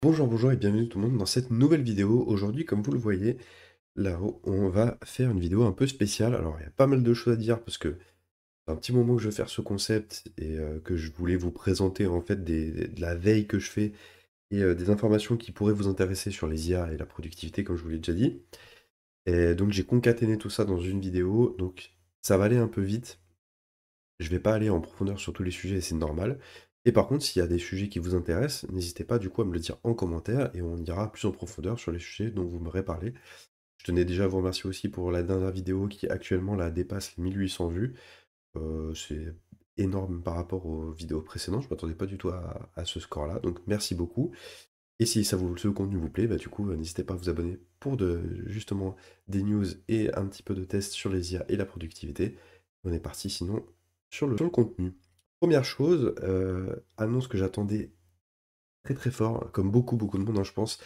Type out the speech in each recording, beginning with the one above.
Bonjour, bonjour et bienvenue tout le monde dans cette nouvelle vidéo. Aujourd'hui, comme vous le voyez, là-haut, on va faire une vidéo un peu spéciale. Alors, il y a pas mal de choses à dire parce que c'est un petit moment que je veux faire ce concept et que je voulais vous présenter en fait de la veille que je fais et des informations qui pourraient vous intéresser sur les IA et la productivité, comme je vous l'ai déjà dit. Et donc, j'ai concaténé tout ça dans une vidéo. Donc, ça va aller un peu vite. Je vais pas aller en profondeur sur tous les sujets et c'est normal. Et par contre, s'il y a des sujets qui vous intéressent, n'hésitez pas du coup à me le dire en commentaire et on ira plus en profondeur sur les sujets dont vous m'aurez parlé. Je tenais déjà à vous remercier aussi pour la dernière vidéo qui actuellement là dépasse les 1800 vues. C'est énorme par rapport aux vidéos précédentes. Je m'attendais pas du tout à ce score-là. Donc merci beaucoup. Et si ce contenu vous plaît, bah, du coup, n'hésitez pas à vous abonner pour justement des news et un petit peu de tests sur les IA et la productivité. On est parti sinon sur le contenu. Première chose, annonce que j'attendais très très fort, comme beaucoup beaucoup de monde, hein, je pense.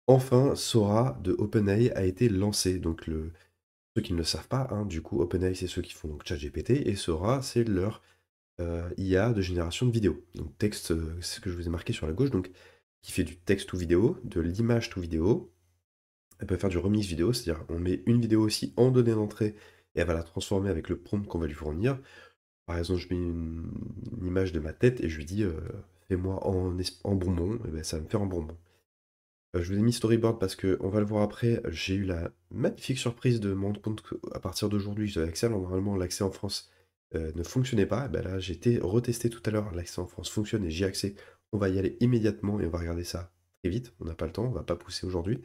Enfin, Sora de OpenAI a été lancé. Donc ceux qui ne le savent pas, hein, du coup, OpenAI c'est ceux qui font donc ChatGPT et Sora c'est leur IA de génération de vidéo. Donc texte, c'est ce que je vous ai marqué sur la gauche, donc qui fait du texte ou vidéo, de l'image to vidéo. Elle peut faire du remix vidéo, c'est-à-dire on met une vidéo aussi en donnée d'entrée et elle va la transformer avec le prompt qu'on va lui fournir. Par exemple, je mets une image de ma tête et je lui dis fais-moi en bonbon, et ben, ça va me faire en bonbon. Je vous ai mis storyboard parce que on va le voir après. J'ai eu la magnifique surprise de me rendre compte qu'à partir d'aujourd'hui, j'avais accès. Alors, normalement, l'accès en France ne fonctionnait pas. Et ben là, j'ai été retesté tout à l'heure. L'accès en France fonctionne et j'y ai accès. On va y aller immédiatement et on va regarder ça très vite. On n'a pas le temps, on va pas pousser aujourd'hui.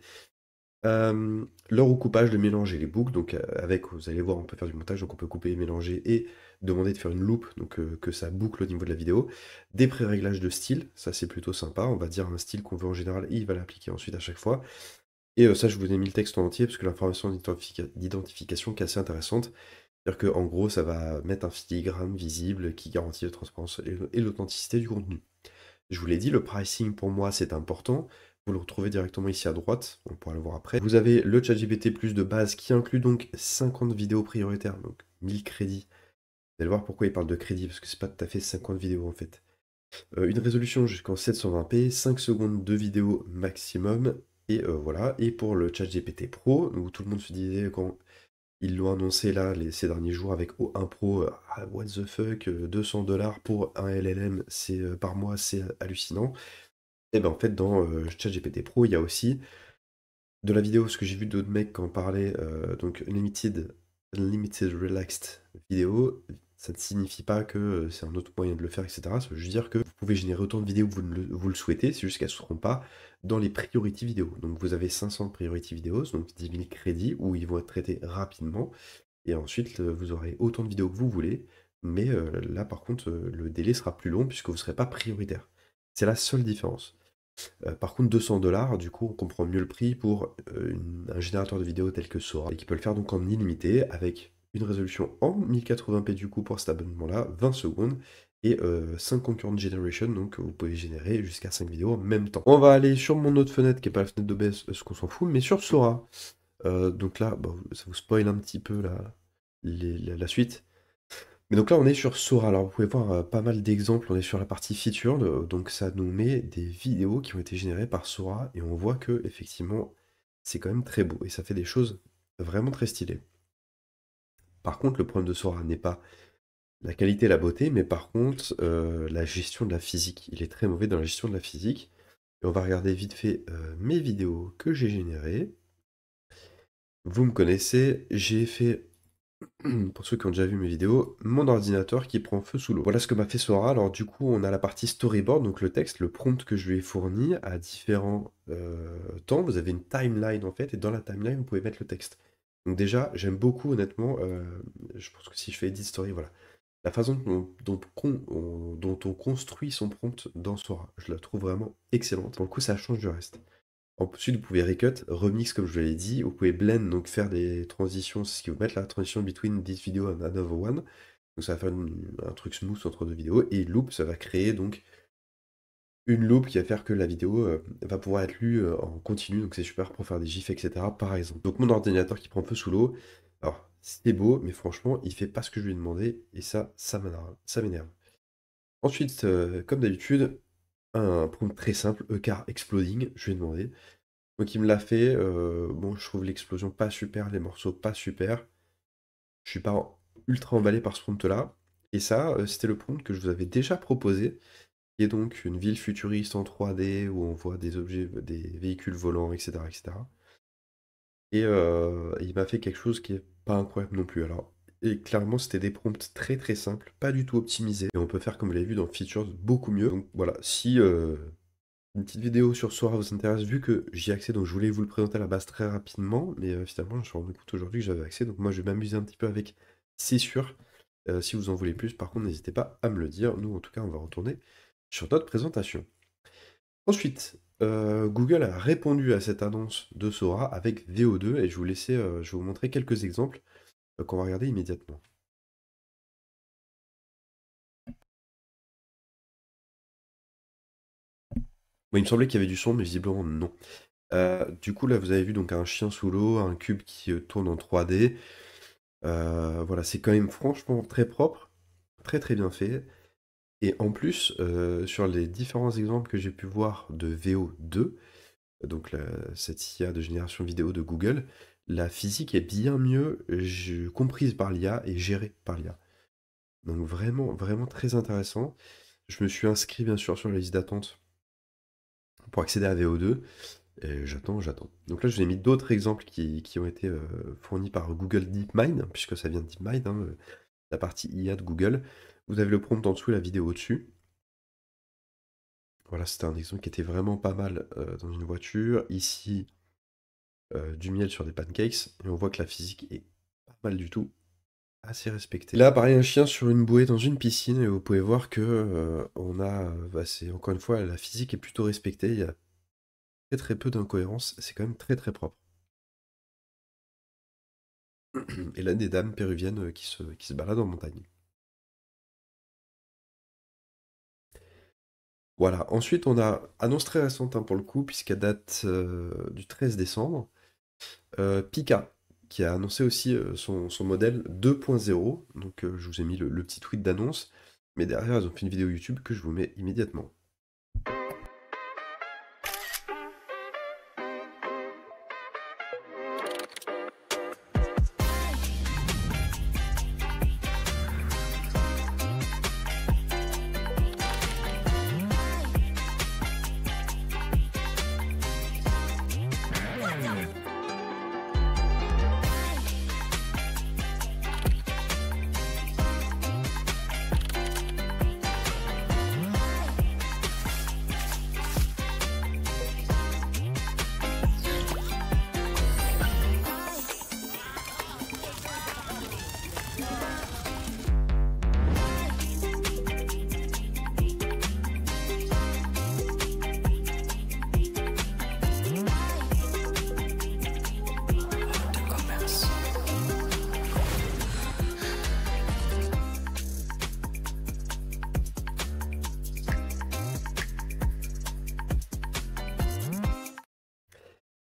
L'heure au coupage, le mélange et les boucles, donc avec, vous allez voir, on peut faire du montage, donc on peut couper, mélanger et demander de faire une loupe, donc que ça boucle au niveau de la vidéo. Des pré-réglages de style, ça c'est plutôt sympa, on va dire un style qu'on veut en général et il va l'appliquer ensuite à chaque fois. Et ça, je vous ai mis le texte en entier parce que l'information d'identification qui est assez intéressante. C'est-à-dire qu'en gros, ça va mettre un filigrane visible qui garantit la transparence et l'authenticité du contenu. Je vous l'ai dit, le pricing pour moi c'est important. Vous le retrouvez directement ici à droite, on pourra le voir après. Vous avez le ChatGPT Plus de base qui inclut donc 50 vidéos prioritaires, donc 1000 crédits. Vous allez voir pourquoi il parle de crédits, parce que c'est pas tout à fait 50 vidéos en fait. Une résolution jusqu'en 720p, 5 secondes de vidéo maximum, et voilà. Et pour le ChatGPT Pro, où tout le monde se disait quand ils l'ont annoncé là ces derniers jours avec un Pro, ah, what the fuck, 200 $ pour un LLM par mois, c'est hallucinant. Et ben en fait, dans ChatGPT Pro, il y a aussi de la vidéo, ce que j'ai vu d'autres mecs qui en parlaient, donc Unlimited Relaxed Video, ça ne signifie pas que c'est un autre moyen de le faire, etc. Ça veut juste dire que vous pouvez générer autant de vidéos que vous le souhaitez, c'est juste qu'elles ne seront pas dans les priority vidéos. Donc vous avez 500 priority videos, donc 10 000 crédits, où ils vont être traités rapidement, et ensuite vous aurez autant de vidéos que vous voulez, mais là par contre, le délai sera plus long puisque vous ne serez pas prioritaire. C'est la seule différence. Par contre 200 du coup, on comprend mieux le prix pour, un générateur de vidéos tel que Sora et qui peut le faire donc en illimité avec une résolution en 1080p du coup pour cet abonnement-là, 20 secondes et 5 concurrent generation, donc vous pouvez générer jusqu'à 5 vidéos en même temps. On va aller sur mon autre fenêtre qui est pas la fenêtre d'OBS, ce qu'on s'en fout, mais sur Sora. Donc là, bon, ça vous spoil un petit peu la suite. Mais donc là, on est sur Sora. Alors, vous pouvez voir pas mal d'exemples. On est sur la partie feature. Donc, ça nous met des vidéos qui ont été générées par Sora. Et on voit que, effectivement, c'est quand même très beau. Et ça fait des choses vraiment très stylées. Par contre, le problème de Sora n'est pas la qualité et la beauté, mais par contre, la gestion de la physique. Il est très mauvais dans la gestion de la physique. Et on va regarder vite fait mes vidéos que j'ai générées. Vous me connaissez, j'ai fait pour ceux qui ont déjà vu mes vidéos, mon ordinateur qui prend feu sous l'eau. Voilà ce que m'a fait Sora. Alors du coup, on a la partie storyboard, donc le texte, le prompt que je lui ai fourni à différents temps. Vous avez une timeline en fait, et dans la timeline, vous pouvez mettre le texte. Donc déjà, j'aime beaucoup honnêtement, je pense que si je fais edit story, voilà. La façon dont on construit son prompt dans Sora, je la trouve vraiment excellente. Pour le coup, ça change du reste. Ensuite, vous pouvez recut, remix comme je l'ai dit, vous pouvez blend, donc faire des transitions, c'est ce qui vous met la transition between this video and another one. Donc ça va faire un truc smooth entre deux vidéos, et loop, ça va créer donc une loop qui va faire que la vidéo va pouvoir être lue en continu, donc c'est super pour faire des gifs, etc. par exemple. Donc mon ordinateur qui prend feu sous l'eau, alors c'est beau, mais franchement, il fait pas ce que je lui ai demandé, et ça m'énerve. Ensuite, comme d'habitude, un prompt très simple, car exploding, je lui ai demandé. Donc il me l'a fait, bon je trouve l'explosion pas super, les morceaux pas super. Je suis pas ultra emballé par ce prompt-là. Et ça, c'était le prompt que je vous avais déjà proposé, qui est donc une ville futuriste en 3D où on voit des objets, des véhicules volants, etc., etc. Et il m'a fait quelque chose qui est pas incroyable non plus. Alors, et clairement, c'était des prompts très très simples, pas du tout optimisés. Et on peut faire, comme vous l'avez vu dans Features, beaucoup mieux. Donc voilà, si une petite vidéo sur Sora vous intéresse, vu que j'y ai accès, donc je voulais vous le présenter à la base très rapidement, mais finalement, je me suis rendu compte aujourd'hui que j'avais accès, donc moi je vais m'amuser un petit peu avec, c'est sûr. Si vous en voulez plus, par contre, n'hésitez pas à me le dire. Nous, en tout cas, on va retourner sur notre présentation. Ensuite, Google a répondu à cette annonce de Sora avec VO2 et je vais vous montrer quelques exemples qu'on va regarder immédiatement. Bon, il me semblait qu'il y avait du son, mais visiblement non. Du coup, là, vous avez vu donc un chien sous l'eau, un cube qui tourne en 3D. Voilà, c'est quand même franchement très propre, très très bien fait. Et en plus, sur les différents exemples que j'ai pu voir de VO2, donc cette IA de génération vidéo de Google, la physique est bien mieux comprise par l'IA et gérée par l'IA. Donc vraiment, vraiment très intéressant. Je me suis inscrit bien sûr sur la liste d'attente pour accéder à VO2 et j'attends. Donc là, je vous ai mis d'autres exemples qui ont été fournis par Google DeepMind, puisque ça vient de DeepMind, hein, la partie IA de Google. Vous avez le prompt en dessous et la vidéo au-dessus. Voilà, c'était un exemple qui était vraiment pas mal dans une voiture. Ici, du miel sur des pancakes, et on voit que la physique est pas mal du tout, assez respectée. Là, pareil, un chien sur une bouée dans une piscine, et vous pouvez voir que on a, bah, c'est encore une fois, la physique est plutôt respectée, il y a très très peu d'incohérences, c'est quand même très très propre. Et là, des dames péruviennes qui se baladent en montagne. Voilà, ensuite on a annonce très récente hein, pour le coup, puisqu'elle date du 13 décembre, Pika, qui a annoncé aussi son modèle 2.0. Donc je vous ai mis le petit tweet d'annonce. Mais derrière, ils ont fait une vidéo YouTube que je vous mets immédiatement.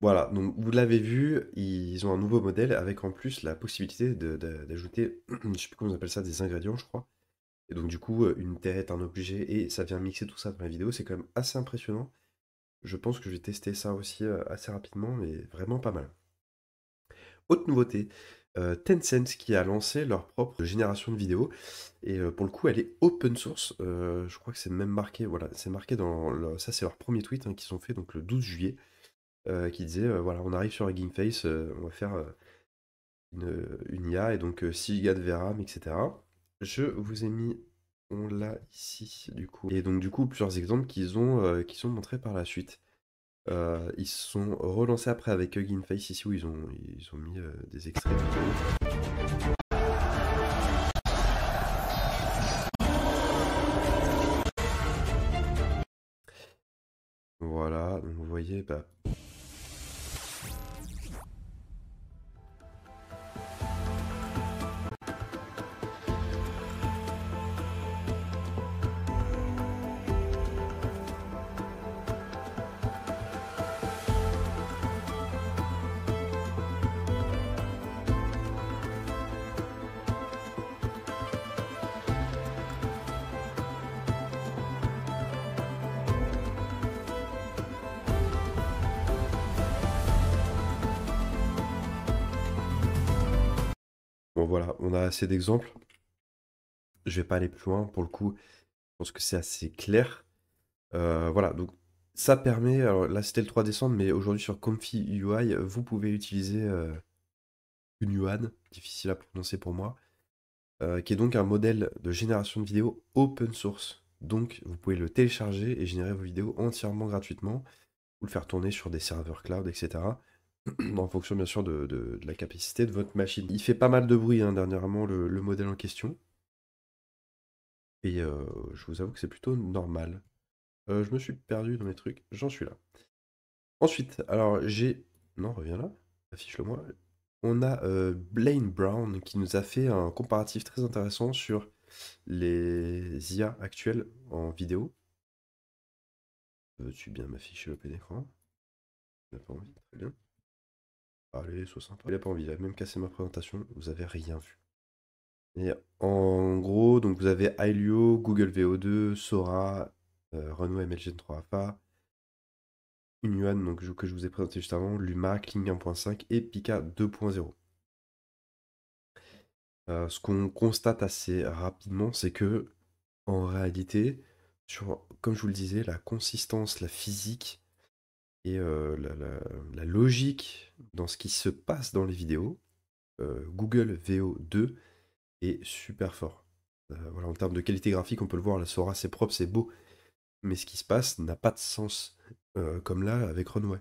Voilà, donc vous l'avez vu, ils ont un nouveau modèle avec en plus la possibilité d'ajouter, je sais plus comment on appelle ça, des ingrédients, je crois. Et donc du coup, une tête, un objet, et ça vient mixer tout ça dans la vidéo, c'est quand même assez impressionnant. Je pense que je vais tester ça aussi assez rapidement, mais vraiment pas mal. Autre nouveauté, Tencent qui a lancé leur propre génération de vidéos et pour le coup elle est open source, je crois que c'est même marqué, voilà, c'est marqué dans ça c'est leur premier tweet hein, qu'ils ont fait donc le 12 juillet, qui disait voilà on arrive sur Hugging Face, on va faire une IA et donc 6 Go de VRAM, etc. Je vous ai mis, on l'a ici du coup, et donc du coup plusieurs exemples qui sont montrés par la suite. Ils se sont relancés après avec Hugging Face ici où ils ont mis des extraits de vidéos. Voilà, donc vous voyez, bah, voilà, on a assez d'exemples. Je vais pas aller plus loin, pour le coup, je pense que c'est assez clair. Voilà, donc ça permet, alors là c'était le 3 décembre, mais aujourd'hui sur Comfy UI, vous pouvez utiliser une Yuan, difficile à prononcer pour moi, qui est donc un modèle de génération de vidéos open source. Donc vous pouvez le télécharger et générer vos vidéos entièrement gratuitement, ou le faire tourner sur des serveurs cloud, etc. En fonction bien sûr de la capacité de votre machine. Il fait pas mal de bruit hein, dernièrement le modèle en question, et je vous avoue que c'est plutôt normal. Je me suis perdu dans mes trucs, j'en suis là. Ensuite, alors j'ai... Non, reviens là, affiche-le moi. On a Blaine Brown qui nous a fait un comparatif très intéressant sur les IA actuelles en vidéo. Veux-tu bien m'afficher le plein écran? Il n'a pas envie, très bien. Allez, sois sympa. Il n'a pas envie, il a même cassé ma présentation, vous avez rien vu. Et en gros, donc vous avez Ailio, Google VO2, Sora, Runway MLG 3 Alpha, Inuan, donc, que je vous ai présenté juste avant, Luma, Kling 1.5 et Pika 2.0. Ce qu'on constate assez rapidement, c'est que en réalité, comme je vous le disais, la consistance, la physique et la logique dans ce qui se passe dans les vidéos, Google VO2 est super fort. Voilà, en termes de qualité graphique, on peut le voir, la Sora c'est propre, c'est beau, mais ce qui se passe n'a pas de sens, comme là avec Runway.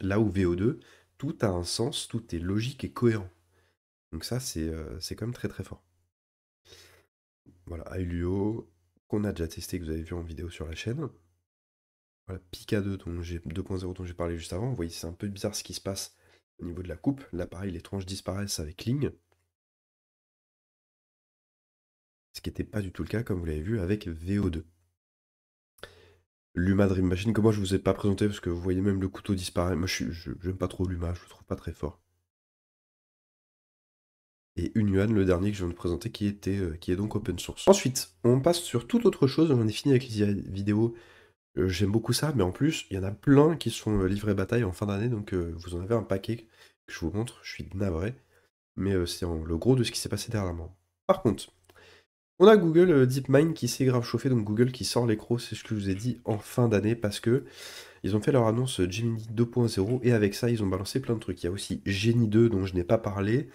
Là où VO2, tout a un sens, tout est logique et cohérent. Donc ça, c'est quand même très très fort. Voilà, Ailio, qu'on a déjà testé, que vous avez vu en vidéo sur la chaîne. Voilà, Pika 2.0 dont j'ai parlé juste avant. Vous voyez, c'est un peu bizarre ce qui se passe au niveau de la coupe. Là, pareil, les tranches disparaissent avec Kling. Ce qui n'était pas du tout le cas, comme vous l'avez vu, avec VO2. Luma Dream Machine, que moi je vous ai pas présenté parce que vous voyez même le couteau disparaît. Moi j'aime pas trop Luma, je le trouve pas très fort. Et Unuan, le dernier que je viens de présenter, qui est donc open source. Ensuite, on passe sur toute autre chose. J'en ai fini avec les vidéos. J'aime beaucoup ça, mais en plus, il y en a plein qui sont livrés bataille en fin d'année, donc vous en avez un paquet que je vous montre. Je suis navré, mais c'est le gros de ce qui s'est passé dernièrement. Par contre, on a Google DeepMind qui s'est grave chauffé, donc Google qui sort l'écro, c'est ce que je vous ai dit, en fin d'année, parce que ils ont fait leur annonce Gemini 2.0, et avec ça, ils ont balancé plein de trucs. Il y a aussi Genie 2, dont je n'ai pas parlé,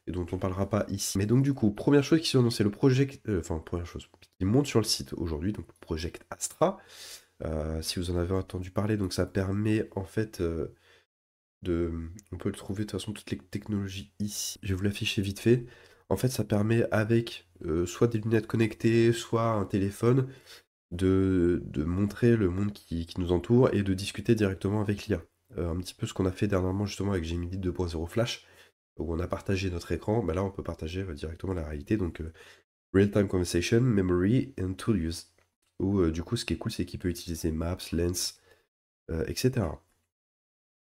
et dont on parlera pas ici. Mais donc du coup, première chose qu'ils ont annoncé, le Project... Enfin, première chose, qui monte sur le site aujourd'hui, donc Project Astra. Si vous en avez entendu parler, donc ça permet en fait on peut le trouver de toute façon toutes les technologies ici. Je vais vous l'afficher vite fait. En fait, ça permet avec soit des lunettes connectées, soit un téléphone, de montrer le monde qui nous entoure et de discuter directement avec l'IA. Un petit peu ce qu'on a fait dernièrement justement avec Gemini 2.0 Flash, où on a partagé notre écran. Bah là, on peut partager directement la réalité. Donc, Real-Time Conversation, Memory and Tool Use. Ou du coup, ce qui est cool, c'est qu'il peut utiliser Maps, Lens, etc.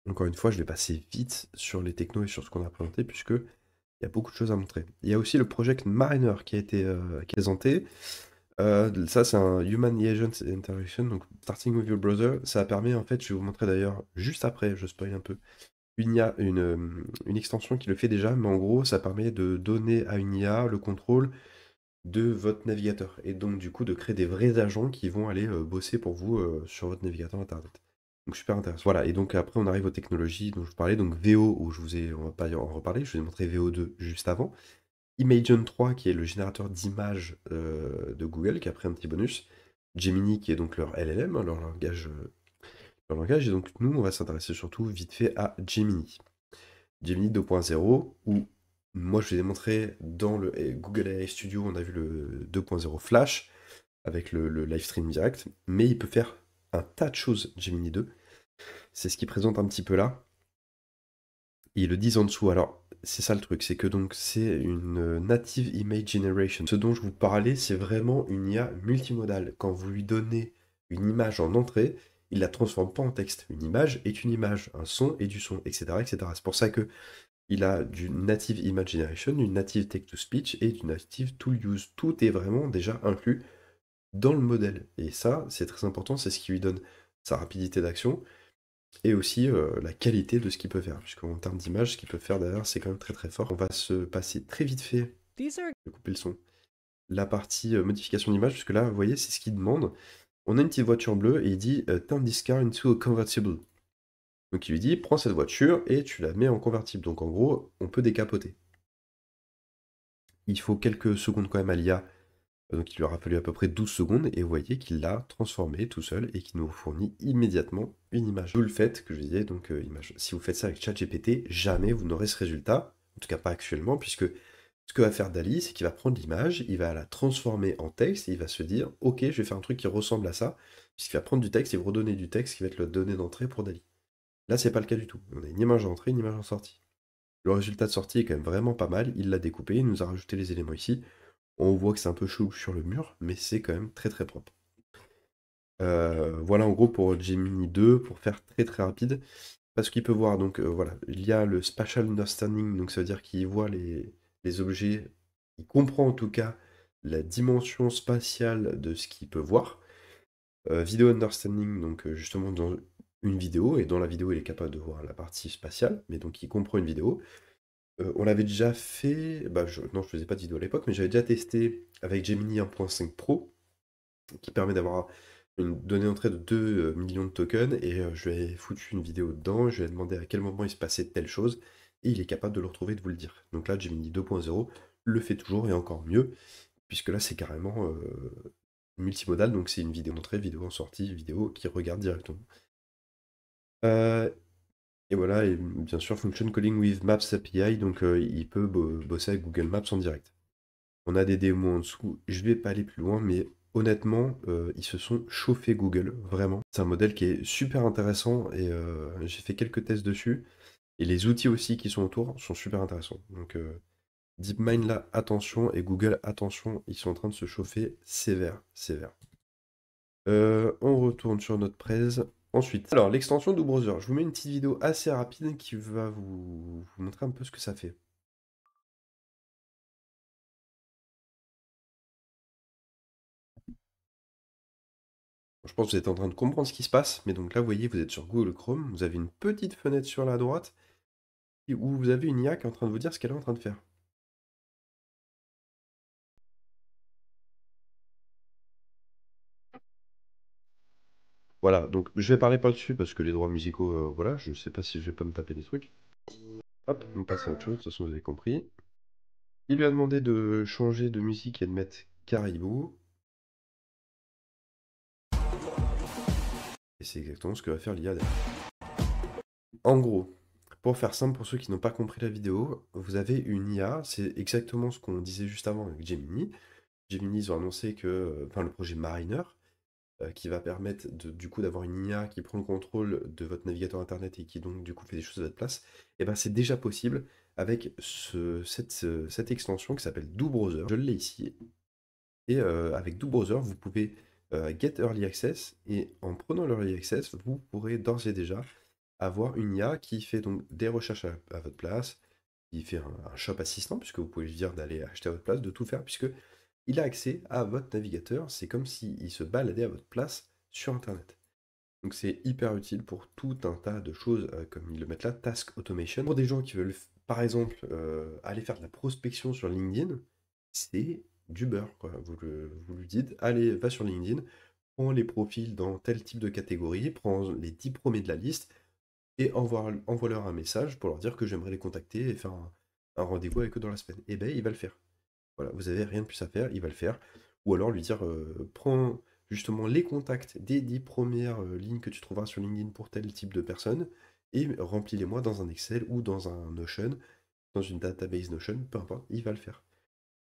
Encore une fois, je vais passer vite sur les technos et sur ce qu'on a présenté, puisque il y a beaucoup de choses à montrer. Il y a aussi le Project Mariner qui a été présenté. Ça, c'est un Human Agent Interaction, donc Starting with Your Browser. Ça permet, en fait, je vais vous montrer d'ailleurs juste après, je spoil un peu, une extension qui le fait déjà, mais en gros, ça permet de donner à une IA le contrôle de votre navigateur, et donc du coup de créer des vrais agents qui vont aller bosser pour vous sur votre navigateur internet. Donc super intéressant. Voilà, et donc après on arrive aux technologies dont je vous parlais, donc VO, où on va pas en reparler, je vous ai montré VO2 juste avant. Imagen 3 qui est le générateur d'images de Google, qui a pris un petit bonus. Gemini qui est donc leur LLM, hein, leur langage, et donc nous on va s'intéresser surtout vite fait à Gemini. Gemini 2.0, où moi je vous ai montré dans le Google AI Studio, on a vu le 2.0 Flash avec le live stream direct, mais il peut faire un tas de choses Gemini 2. C'est ce qu'il présente un petit peu là. Ils le disent en dessous. Alors, c'est ça le truc, c'est que donc c'est une native image generation. Ce dont je vous parlais, c'est vraiment une IA multimodale. Quand vous lui donnez une image en entrée, il la transforme pas en texte. Une image est une image, un son est du son, etc., etc. C'est pour ça que il a du native image generation, du native text-to-speech et du native tool use. Tout est vraiment déjà inclus dans le modèle. Et ça, c'est très important, c'est ce qui lui donne sa rapidité d'action, et aussi la qualité de ce qu'il peut faire, puisqu'en termes d'image, ce qu'il peut faire derrière, c'est quand même très très fort. On va se passer très vite fait, These are je vais couper le son, la partie modification d'image, puisque là, vous voyez, c'est ce qu'il demande. On a une petite voiture bleue et il dit Turn this car into a convertible. Donc il lui dit prends cette voiture et tu la mets en convertible. Donc en gros, on peut décapoter. Il faut quelques secondes quand même à l'IA. Donc il lui aura fallu à peu près 12 secondes et vous voyez qu'il l'a transformé tout seul et qu'il nous fournit immédiatement une image. D'où le fait que je disais, donc image. Si vous faites ça avec ChatGPT, jamais vous n'aurez ce résultat, en tout cas pas actuellement, puisque ce que va faire Dali, c'est qu'il va prendre l'image, il va la transformer en texte et il va se dire, ok, je vais faire un truc qui ressemble à ça, puisqu'il va prendre du texte et vous redonner du texte qui va être la donnée d'entrée pour Dali. Là, c'est pas le cas du tout. On a une image d'entrée, une image en sortie. Le résultat de sortie est quand même vraiment pas mal, il l'a découpé, il nous a rajouté les éléments ici. On voit que c'est un peu chelou sur le mur, mais c'est quand même très très propre. Voilà en gros pour Gemini 2, pour faire très très rapide. Parce qu'il peut voir, donc voilà, il y a le Spatial Understanding, donc ça veut dire qu'il voit les objets, il comprend en tout cas la dimension spatiale de ce qu'il peut voir. Video Understanding, donc justement dans une vidéo, et dans la vidéo il est capable de voir la partie spatiale, mais donc il comprend une vidéo. On l'avait déjà fait, bah, non, je faisais pas de vidéo à l'époque, mais j'avais déjà testé avec Gemini 1.5 Pro, qui permet d'avoir une donnée d'entrée de 2 millions de tokens, et je lui ai foutu une vidéo dedans, je lui ai demandé à quel moment il se passait telle chose, et il est capable de le retrouver et de vous le dire. Donc là, Gemini 2.0 le fait toujours, et encore mieux, puisque là, c'est carrément multimodal, donc c'est une vidéo d'entrée, vidéo en sortie, vidéo qui regarde directement. Euh, Et voilà, et bien sûr, Function Calling with Maps API, donc il peut bosser avec Google Maps en direct. On a des démos en dessous, je vais pas aller plus loin, mais honnêtement, ils se sont chauffés Google, vraiment. C'est un modèle qui est super intéressant, et j'ai fait quelques tests dessus, et les outils aussi qui sont autour sont super intéressants. Donc DeepMind là, attention, et Google, attention, ils sont en train de se chauffer sévère, sévère. On retourne sur notre prez. Ensuite, alors l'extension do browser, je vous mets une petite vidéo assez rapide qui va vous montrer un peu ce que ça fait. Je pense que vous êtes en train de comprendre ce qui se passe, mais donc là, vous voyez, vous êtes sur Google Chrome, vous avez une petite fenêtre sur la droite où vous avez une IA qui est en train de vous dire ce qu'elle est en train de faire. Voilà, donc je vais parler par-dessus parce que les droits musicaux, voilà, je sais pas si je vais pas me taper des trucs. Hop, on passe à autre chose, de toute façon, vous avez compris. Il lui a demandé de changer de musique et de mettre Caribou, et c'est exactement ce que va faire l'IA derrière. En gros, pour faire simple, pour ceux qui n'ont pas compris la vidéo, vous avez une IA, c'est exactement ce qu'on disait juste avant avec Gemini. Gemini, ils ont annoncé que, enfin, le projet Mariner, qui va permettre du coup d'avoir une IA qui prend le contrôle de votre navigateur internet et qui donc du coup fait des choses à votre place, et ben c'est déjà possible avec cette extension qui s'appelle Do Browser. Je l'ai ici. Et avec Do Browser, vous pouvez get Early Access, et en prenant l'Early Access, vous pourrez d'ores et déjà avoir une IA qui fait donc des recherches à votre place, qui fait un shop assistant, puisque vous pouvez lui dire d'aller acheter à votre place, de tout faire, puisque il a accès à votre navigateur. C'est comme s'il se baladait à votre place sur Internet. Donc c'est hyper utile pour tout un tas de choses, comme ils le mettent là, Task Automation. Pour des gens qui veulent, par exemple, aller faire de la prospection sur LinkedIn, c'est du beurre, quoi. Vous lui dites, allez, va sur LinkedIn, prends les profils dans tel type de catégorie, prends les 10 premiers de la liste, et envoie-leur un message pour leur dire que j'aimerais les contacter et faire un rendez-vous avec eux dans la semaine. Et ben, il va le faire. Voilà, vous avez rien de plus à faire, il va le faire. Ou alors lui dire, prends justement les contacts des 10 premières lignes que tu trouveras sur LinkedIn pour tel type de personnes, et remplis-les-moi dans un Excel ou dans un Notion, dans une database Notion, peu importe, il va le faire.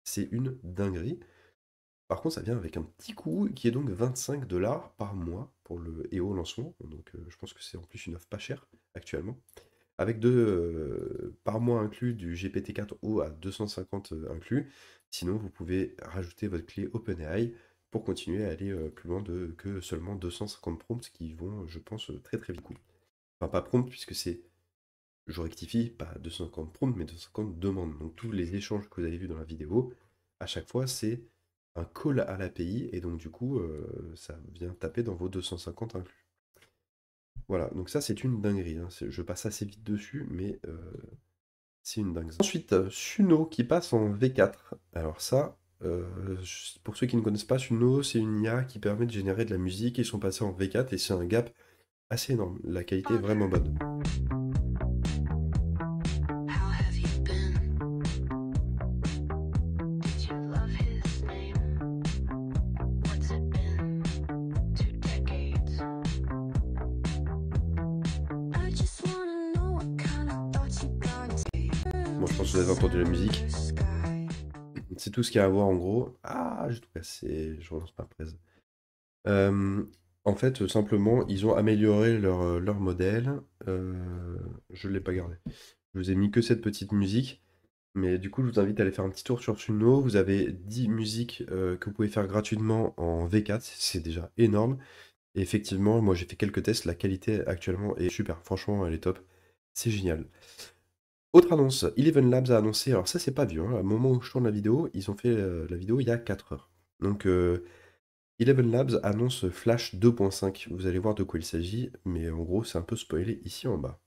C'est une dinguerie. Par contre, ça vient avec un petit coût qui est donc 25 $ par mois pour le EO lancement. Donc je pense que c'est en plus une offre pas chère actuellement. Avec par mois inclus du GPT-4o à 250 inclus. Sinon, vous pouvez rajouter votre clé OpenAI pour continuer à aller plus loin que seulement 250 prompts qui vont, je pense, très très vite. Enfin, pas prompts, puisque c'est, je rectifie, pas 250 prompts, mais 250 demandes. Donc tous les échanges que vous avez vus dans la vidéo, à chaque fois, c'est un call à l'API, et donc du coup, ça vient taper dans vos 250 inclus. Voilà, donc ça c'est une dinguerie, hein. Je passe assez vite dessus, mais c'est une dingue. Ensuite, Suno qui passe en V4. Alors ça, pour ceux qui ne connaissent pas, Suno, c'est une IA qui permet de générer de la musique. Ils sont passés en V4 et c'est un gap assez énorme. La qualité est vraiment bonne. Bon, je pense que vous avez entendu la musique. C'est tout ce qu'il y a à voir en gros. Ah, j'ai tout cassé, je relance ma presse. En fait, simplement, ils ont amélioré leur modèle. Je ne l'ai pas gardé. Je vous ai mis que cette petite musique. Mais du coup, je vous invite à aller faire un petit tour sur Suno. Vous avez 10 musiques que vous pouvez faire gratuitement en V4. C'est déjà énorme. Et effectivement, moi j'ai fait quelques tests. La qualité actuellement est super. Franchement, elle est top. C'est génial. Autre annonce, Eleven Labs a annoncé, alors ça c'est pas vieux, hein, au moment où je tourne la vidéo, ils ont fait la vidéo il y a 4 heures. Donc Eleven Labs annonce Flash 2.5, vous allez voir de quoi il s'agit, mais en gros c'est un peu spoilé ici en bas.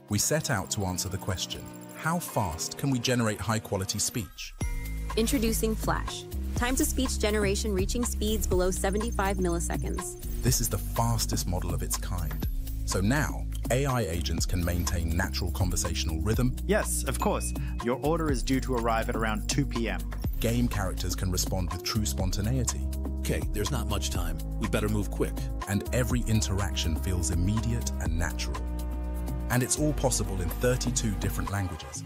We set out to answer the question, how fast can we generate high-quality speech? Introducing Flash, time-to-speech generation reaching speeds below 75 milliseconds. This is the fastest model of its kind. So now, AI agents can maintain natural conversational rhythm. Yes, of course. Your order is due to arrive at around 2 p.m. Game characters can respond with true spontaneity. Okay, there's not much time. We better move quick. And every interaction feels immediate and natural. And it's all possible in 32 different languages.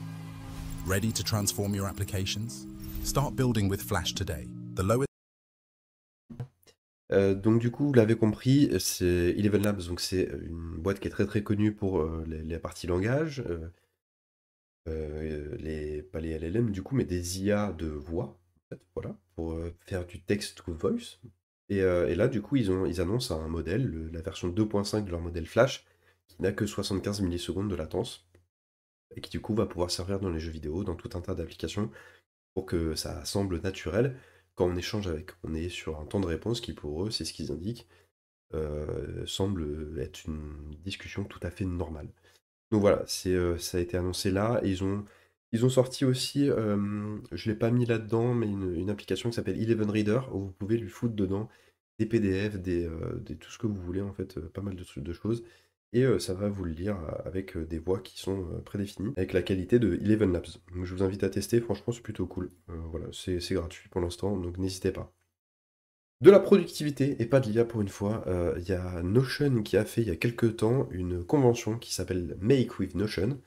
Ready to transform your applications? Start building with Flash today. The lowest Donc du coup, vous l'avez compris, c'est Eleven Labs, donc c'est une boîte qui est très très connue pour les parties langage, pas les LLM du coup, mais des IA de voix, en fait, voilà, pour faire du text to voice. Et là, du coup, ils annoncent un modèle, la version 2.5 de leur modèle Flash, qui n'a que 75 millisecondes de latence, et qui du coup va pouvoir servir dans les jeux vidéo, dans tout un tas d'applications, pour que ça semble naturel quand on échange avec. On est sur un temps de réponse qui, pour eux, c'est ce qu'ils indiquent, semble être une discussion tout à fait normale. Donc voilà, ça a été annoncé là, et ils ont sorti aussi, je l'ai pas mis là-dedans, mais une application qui s'appelle Eleven Reader, où vous pouvez lui foutre dedans des PDF, tout ce que vous voulez, en fait, pas mal de trucs, de choses. Et ça va vous le lire avec des voix qui sont prédéfinies, avec la qualité de Eleven Labs. Donc je vous invite à tester, franchement c'est plutôt cool. Voilà, c'est gratuit pour l'instant, donc n'hésitez pas. De la productivité, et pas de l'IA pour une fois, il y a Notion qui a fait il y a quelques temps une convention qui s'appelle Make with Notion,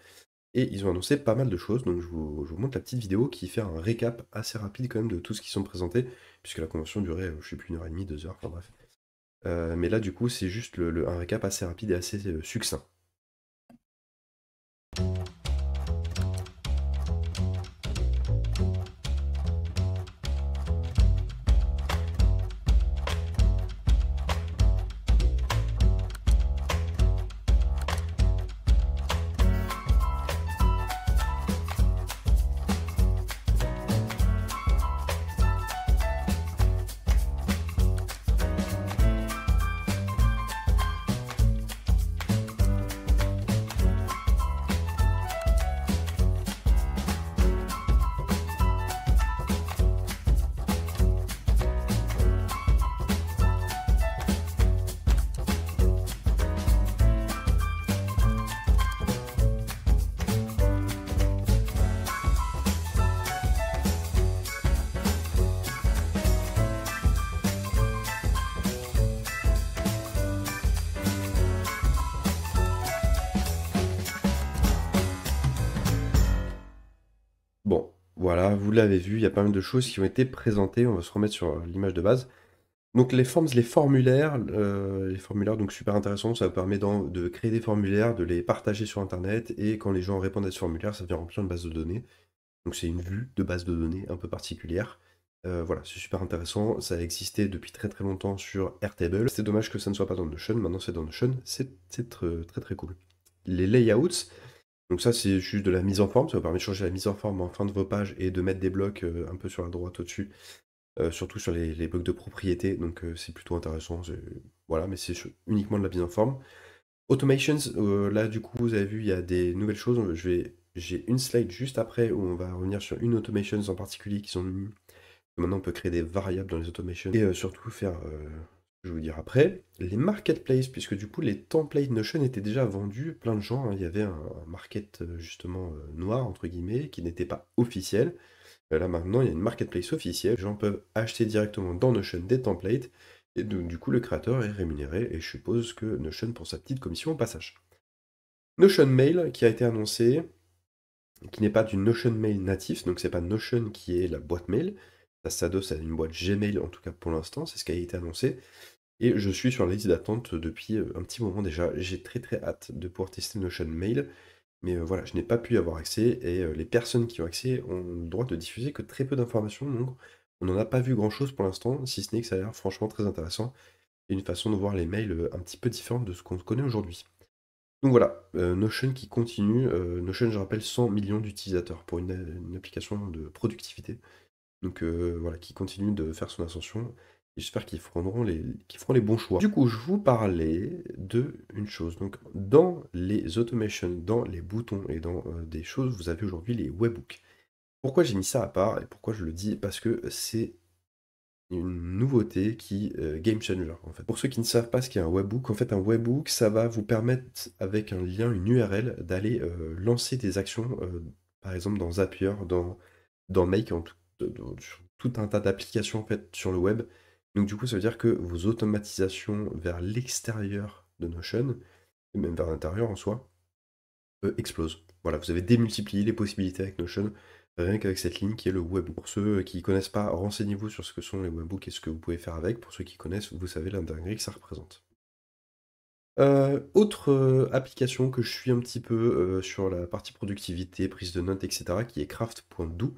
et ils ont annoncé pas mal de choses, donc je vous montre la petite vidéo qui fait un récap assez rapide quand même de tout ce qui sont présentés, puisque la convention durait, je sais plus, 1h30, 2 heures, enfin bref. Mais là, du coup, c'est juste un récap assez rapide et assez succinct. Bon, voilà, vous l'avez vu, il y a pas mal de choses qui ont été présentées. On va se remettre sur l'image de base. Donc les formulaires, donc super intéressant, ça vous permet de créer des formulaires, de les partager sur internet, et quand les gens répondent à ce formulaire, ça vient remplir une base de données. Donc c'est une vue de base de données un peu particulière. Voilà, c'est super intéressant, ça a existé depuis très très longtemps sur Airtable. C'est dommage que ça ne soit pas dans Notion, maintenant c'est dans Notion, c'est très très très cool. Les layouts, donc ça c'est juste de la mise en forme, ça vous permet de changer la mise en forme en fin de vos pages et de mettre des blocs un peu sur la droite au-dessus surtout sur les bugs de propriété, donc c'est plutôt intéressant, voilà, mais c'est uniquement de la mise en forme. Automations, là, du coup, vous avez vu, il y a des nouvelles choses. J'ai une slide juste après où on va revenir sur une automations en particulier qui sont mises. Maintenant, on peut créer des variables dans les automations et surtout faire, je vais vous dire après, les marketplaces, puisque du coup, les templates Notion étaient déjà vendus, plein de gens, hein. Il y avait un market, justement, noir, entre guillemets, qui n'était pas officiel. Là, maintenant, il y a une marketplace officielle. Les gens peuvent acheter directement dans Notion des templates. Et donc, du coup, le créateur est rémunéré. Et je suppose que Notion pour sa petite commission au passage. Notion Mail qui a été annoncé, qui n'est pas du Notion Mail natif. Donc, c'est pas Notion qui est la boîte mail. Ça s'adosse à une boîte Gmail, en tout cas pour l'instant. C'est ce qui a été annoncé. Et je suis sur la liste d'attente depuis un petit moment déjà. J'ai très très hâte de pouvoir tester Notion Mail. Mais voilà, je n'ai pas pu y avoir accès et les personnes qui ont accès ont le droit de diffuser que très peu d'informations, donc on n'en a pas vu grand-chose pour l'instant, si ce n'est que ça a l'air franchement très intéressant et une façon de voir les mails un petit peu différente de ce qu'on connaît aujourd'hui. Donc voilà, Notion qui continue. Notion, je rappelle, 100 millions d'utilisateurs pour une application de productivité. Donc voilà, qui continue de faire son ascension. Et j'espère qu'ils feront les bons choix. Du coup, je vous parlais de une chose. Donc, dans les automations, dans les boutons et dans des choses, vous avez aujourd'hui les webhooks. Pourquoi j'ai mis ça à part et pourquoi je le dis? Parce que c'est une nouveauté qui game changer en fait. Pour ceux qui ne savent pas ce qu'est un webhook, en fait un webhook ça va vous permettre avec un lien, une URL, d'aller lancer des actions, par exemple dans Zapier, dans Make, sur tout un tas d'applications en fait sur le web. Donc du coup ça veut dire que vos automatisations vers l'extérieur de Notion, et même vers l'intérieur en soi, explosent. Voilà, vous avez démultiplié les possibilités avec Notion, rien qu'avec cette ligne qui est le webhook. Pour ceux qui ne connaissent pas, renseignez-vous sur ce que sont les webhooks et ce que vous pouvez faire avec. Pour ceux qui connaissent, vous savez la dinguerie que ça représente. Autre application que je suis un petit peu sur la partie productivité, prise de notes, etc., qui est craft.do,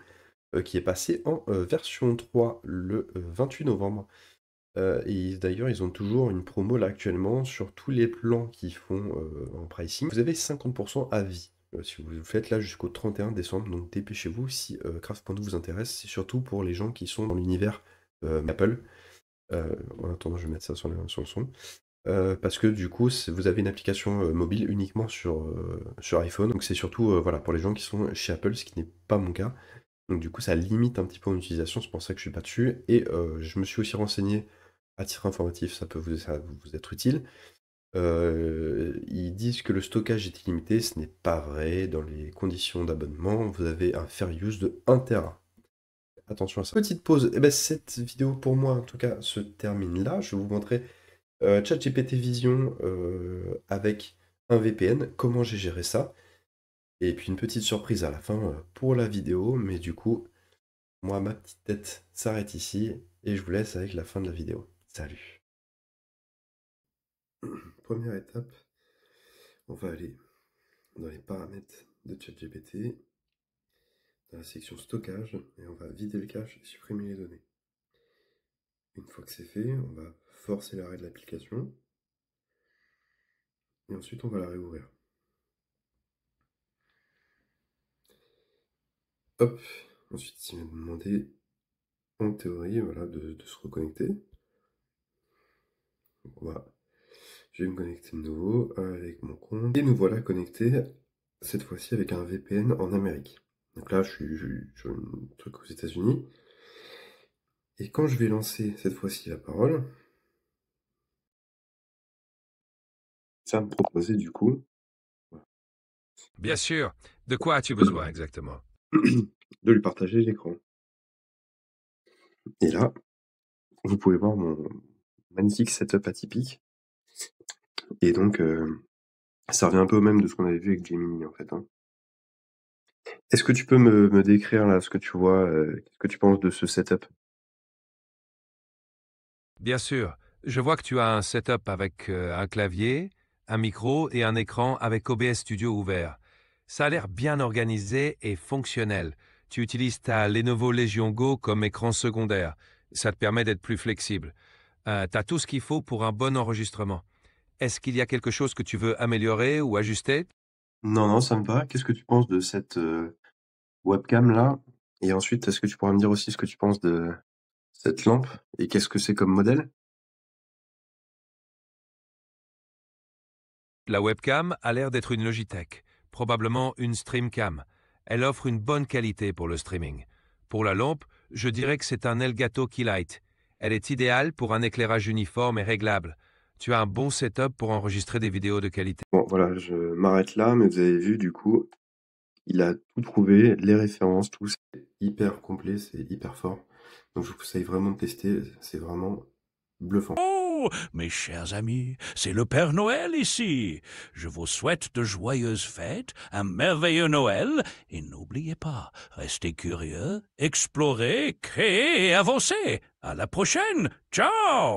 qui est passé en version 3 le 28 novembre. Et d'ailleurs, ils ont toujours une promo là actuellement sur tous les plans qu'ils font en pricing. Vous avez 50% à vie si vous le faites là jusqu'au 31 décembre. Donc dépêchez-vous si Craft.do vous intéresse. C'est surtout pour les gens qui sont dans l'univers Apple. En attendant, je vais mettre ça sur le son. Parce que du coup, vous avez une application mobile uniquement sur iPhone. Donc c'est surtout voilà, pour les gens qui sont chez Apple, ce qui n'est pas mon cas. Donc du coup, ça limite un petit peu mon utilisation. C'est pour ça que je suis pas dessus. Et je me suis aussi renseigné à titre informatif, ça peut vous être utile. Ils disent que le stockage est illimité, ce n'est pas vrai. Dans les conditions d'abonnement, vous avez un fair use de 1 Tera. Attention à ça. Petite pause. Et ben, cette vidéo, pour moi, en tout cas, se termine là. Je vais vous montrer ChatGPT Vision avec un VPN, comment j'ai géré ça. Et puis une petite surprise à la fin pour la vidéo. Mais du coup, moi, ma petite tête s'arrête ici et je vous laisse avec la fin de la vidéo. Salut. Première étape, on va aller dans les paramètres de ChatGPT, dans la section stockage, et on va vider le cache et supprimer les données. Une fois que c'est fait, on va forcer l'arrêt de l'application, et ensuite on va la réouvrir. Hop, ensuite il va nous demander, en théorie, voilà, de se reconnecter. Donc voilà. Je vais me connecter de nouveau avec mon compte. Et nous voilà connectés, cette fois-ci avec un VPN en Amérique. Donc là, je suis sur un truc aux États-Unis. Et quand je vais lancer cette fois-ci la parole, ça va me proposer du coup Bien sûr. De quoi as-tu besoin exactement? de lui partager l'écran. Et là, vous pouvez voir mon magnifique setup atypique. Et donc, ça revient un peu au même de ce qu'on avait vu avec Gemini en fait. Hein. Est-ce que tu peux me décrire là ce que tu vois, qu'est-ce que tu penses de ce setup? Bien sûr. Je vois que tu as un setup avec un clavier, un micro et un écran avec OBS Studio ouvert. Ça a l'air bien organisé et fonctionnel. Tu utilises ta Lenovo Legion Go comme écran secondaire. Ça te permet d'être plus flexible. Tu as tout ce qu'il faut pour un bon enregistrement. Est-ce qu'il y a quelque chose que tu veux améliorer ou ajuster? Non, non, ça me va. Qu'est-ce que tu penses de cette webcam là? Et ensuite, est-ce que tu pourras me dire aussi ce que tu penses de cette lampe et qu'est-ce que c'est comme modèle? La webcam a l'air d'être une Logitech, probablement une Streamcam. Elle offre une bonne qualité pour le streaming. Pour la lampe, je dirais que c'est un Elgato Keylight. Elle est idéale pour un éclairage uniforme et réglable. Tu as un bon setup pour enregistrer des vidéos de qualité. Bon voilà, je m'arrête là, mais vous avez vu du coup, il a tout trouvé, les références, tout, c'est hyper complet, c'est hyper fort. Donc je vous conseille vraiment de tester, c'est vraiment bluffant. Oh, mes chers amis, c'est le Père Noël ici. Je vous souhaite de joyeuses fêtes, un merveilleux Noël, et n'oubliez pas, restez curieux, explorez, créez et avancez. À la prochaine. Ciao!